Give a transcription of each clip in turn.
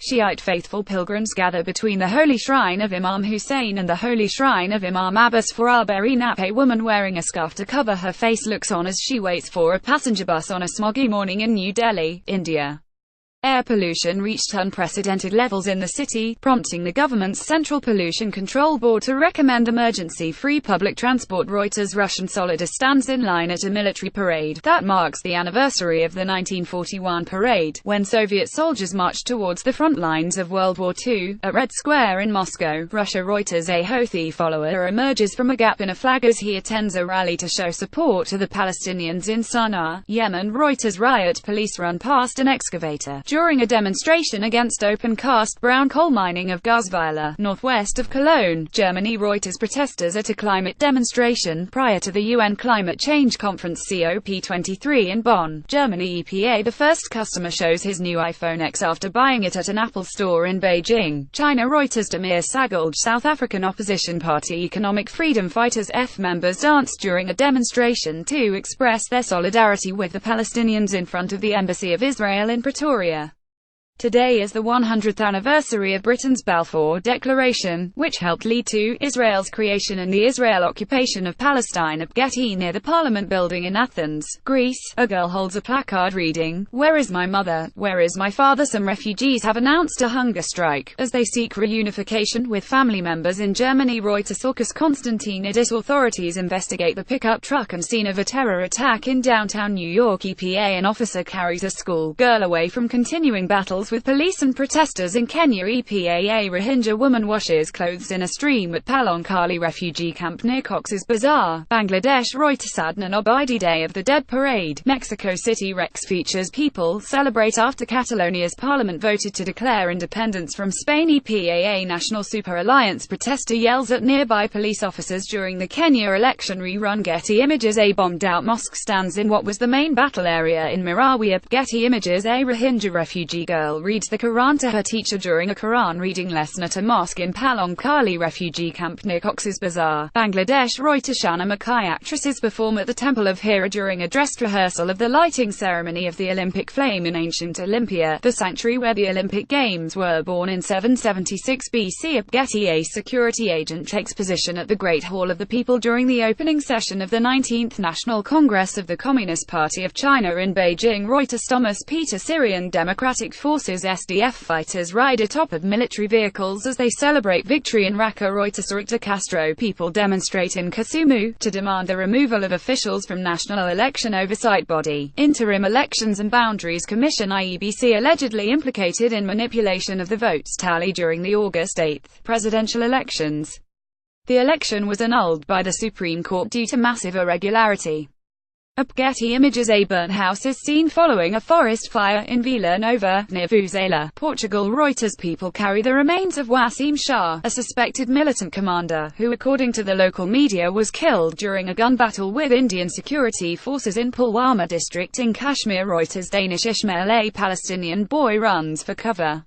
Shiite faithful pilgrims gather between the holy shrine of Imam Hussein and the holy shrine of Imam Abbas for al-Bari Nap. A woman wearing a scarf to cover her face looks on as she waits for a passenger bus on a smoggy morning in New Delhi, India. Air pollution reached unprecedented levels in the city, prompting the government's Central Pollution Control Board to recommend emergency-free public transport. Reuters. Russian soldier stands in line at a military parade that marks the anniversary of the 1941 parade, when Soviet soldiers marched towards the front lines of World War II, at Red Square in Moscow, Russia. Reuters. A Houthi follower emerges from a gap in a flag as he attends a rally to show support to the Palestinians in Sana'a, Yemen. Reuters. Riot police run past an excavator during a demonstration against open-cast brown coal mining of Gazveiler, northwest of Cologne, Germany. Reuters. Protesters at a climate demonstration prior to the UN Climate Change Conference COP23 in Bonn, Germany. EPA. The first customer shows his new iPhone X after buying it at an Apple store in Beijing, China. Reuters. Demir Sagolj. South African opposition party Economic Freedom Fighters F members danced during a demonstration to express their solidarity with the Palestinians in front of the Embassy of Israel in Pretoria. Today is the 100th anniversary of Britain's Balfour Declaration, which helped lead to Israel's creation and the Israel occupation of Palestine. At Getty near the Parliament building in Athens, Greece, a girl holds a placard reading, "Where is my mother? Where is my father?" Some refugees have announced a hunger strike, as they seek reunification with family members in Germany. Reuters. August. Constantinidis. Authorities investigate the pickup truck and scene of a terror attack in downtown New York. EPA. An officer carries a school girl away from continuing battles with police and protesters in Kenya. EPA. A Rohingya woman washes clothes in a stream at Palonkali refugee camp near Cox's Bazar, Bangladesh. Reuters. Adnan Obaidi Day of the Dead Parade, Mexico City. Rex features people celebrate after Catalonia's parliament voted to declare independence from Spain. EPA. A National Super Alliance protester yells at nearby police officers during the Kenya election. Rerun. Getty Images. A bombed-out mosque stands in what was the main battle area in Marawi. Getty Images. A Rohingya refugee girl reads the Quran to her teacher during a Quran reading lesson at a mosque in Palonkali refugee camp near Cox's Bazar, Bangladesh. Reuters. Shana Mackay. Actresses perform at the Temple of Hera during a dress rehearsal of the lighting ceremony of the Olympic flame in ancient Olympia, the sanctuary where the Olympic Games were born in 776 BC. At Getty. A security agent takes position at the Great Hall of the People during the opening session of the 19th National Congress of the Communist Party of China in Beijing. Reuters. Thomas Peter. Syrian Democratic Forces SDF fighters ride atop of military vehicles as they celebrate victory in Raqqa. Reuters. Victor Castro. People demonstrate in Kisumu to demand the removal of officials from National Election Oversight Body, Interim Elections and Boundaries Commission (IEBC), allegedly implicated in manipulation of the votes tally during the August 8 presidential elections. The election was annulled by the Supreme Court due to massive irregularity. At Getty Images. A burnt house is seen following a forest fire in Vila Nova, near Vuzela, Portugal. Reuters. People carry the remains of Wasim Shah, a suspected militant commander, who according to the local media was killed during a gun battle with Indian security forces in Pulwama district in Kashmir. Reuters. Danish Ishmael. A Palestinian boy runs for cover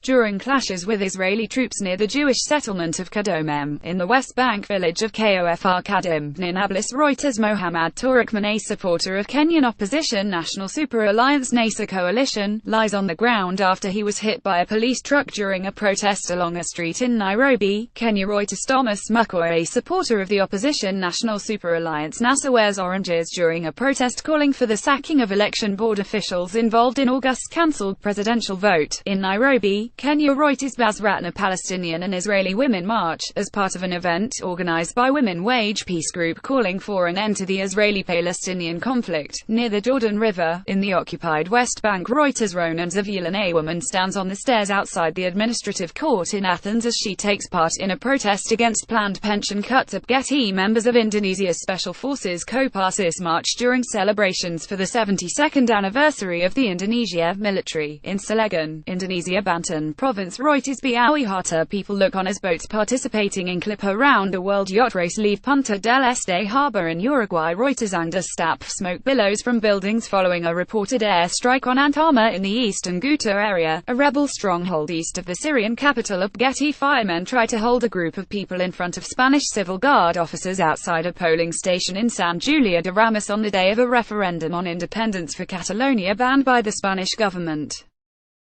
during clashes with Israeli troops near the Jewish settlement of Kadomem, in the West Bank village of Kofr Kadim, near Nablus. Reuters. Mohammad Turkman, a supporter of Kenyan opposition National Super Alliance NASA coalition, lies on the ground after he was hit by a police truck during a protest along a street in Nairobi, Kenya. Reuters. Thomas Mukoa, a supporter of the opposition National Super Alliance NASA, wears oranges during a protest calling for the sacking of election board officials involved in August's cancelled presidential vote in Nairobi, Kenya. Reuters. Basratna. Palestinian and Israeli women march, as part of an event organized by Women Wage Peace Group calling for an end to the Israeli-Palestinian conflict, near the Jordan River, in the occupied West Bank. Reuters. Ronan Zavulan. A woman stands on the stairs outside the administrative court in Athens as she takes part in a protest against planned pension cuts. At Getty. Members of Indonesia's Special Forces Kopassus march during celebrations for the 72nd anniversary of the Indonesia military, in Cilegon, Indonesia. Banten Province. Reuters. Biawi Hata. People look on as boats participating in Clip around the world yacht race leave Punta del Este harbor in Uruguay. Reuters. Andes Stap. Smoke billows from buildings following a reported air strike on Antama in the eastern Ghouta area, a rebel stronghold east of the Syrian capital. At Getty. Firemen try to hold a group of people in front of Spanish civil guard officers outside a polling station in San Julia de Ramos on the day of a referendum on independence for Catalonia banned by the Spanish government.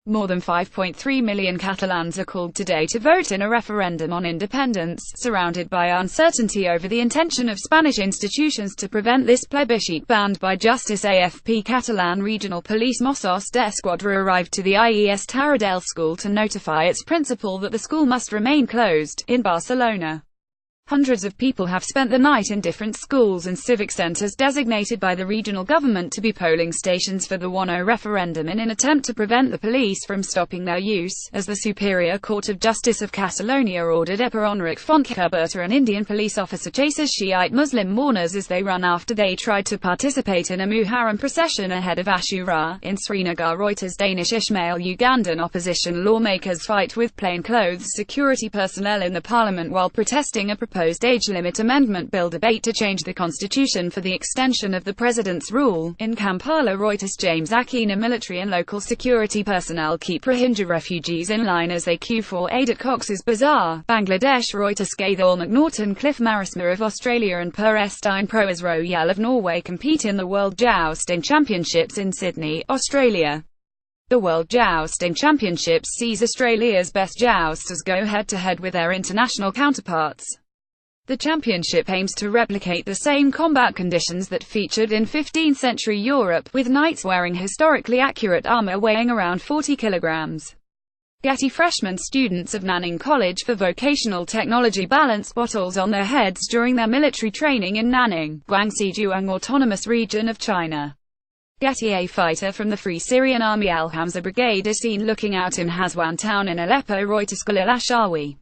More than 5.3 million Catalans are called today to vote in a referendum on independence, surrounded by uncertainty over the intention of Spanish institutions to prevent this plebiscite banned by justice. AFP Catalan Regional Police Mossos d'Esquadra arrived to the IES Taradell school to notify its principal that the school must remain closed, in Barcelona. Hundreds of people have spent the night in different schools and civic centres designated by the regional government to be polling stations for the 1-0 referendum in an attempt to prevent the police from stopping their use, as the Superior Court of Justice of Catalonia ordered EPA Enric Fontcuberta, an Indian police officer, chases Shiite Muslim mourners as they run after they tried to participate in a Muharram procession ahead of Ashura. In Srinagar, Reuters, Danish Ismail Ugandan opposition lawmakers fight with plainclothes security personnel in the parliament while protesting a proposed age limit amendment bill debate to change the constitution for the extension of the president's rule. In Kampala, Reuters, James Akina, military and local security personnel keep Rohingya refugees in line as they queue for aid at Cox's Bazar, Bangladesh. Reuters, Gaithal McNaughton, Cliff Marisma of Australia and Per Estine Proas Royal of Norway compete in the World Jousting Championships in Sydney, Australia. The World Jousting Championships sees Australia's best jousters go head-to-head with their international counterparts. The championship aims to replicate the same combat conditions that featured in 15th-century Europe, with knights wearing historically accurate armor weighing around 40 kilograms. Getty freshman students of Nanning College for Vocational Technology balance bottles on their heads during their military training in Nanning, Guangxi Autonomous Region of China. Getty, a fighter from the Free Syrian Army Al Hamza Brigade, is seen looking out in Haswan town in Aleppo. Reuters, Khalil Ashawi.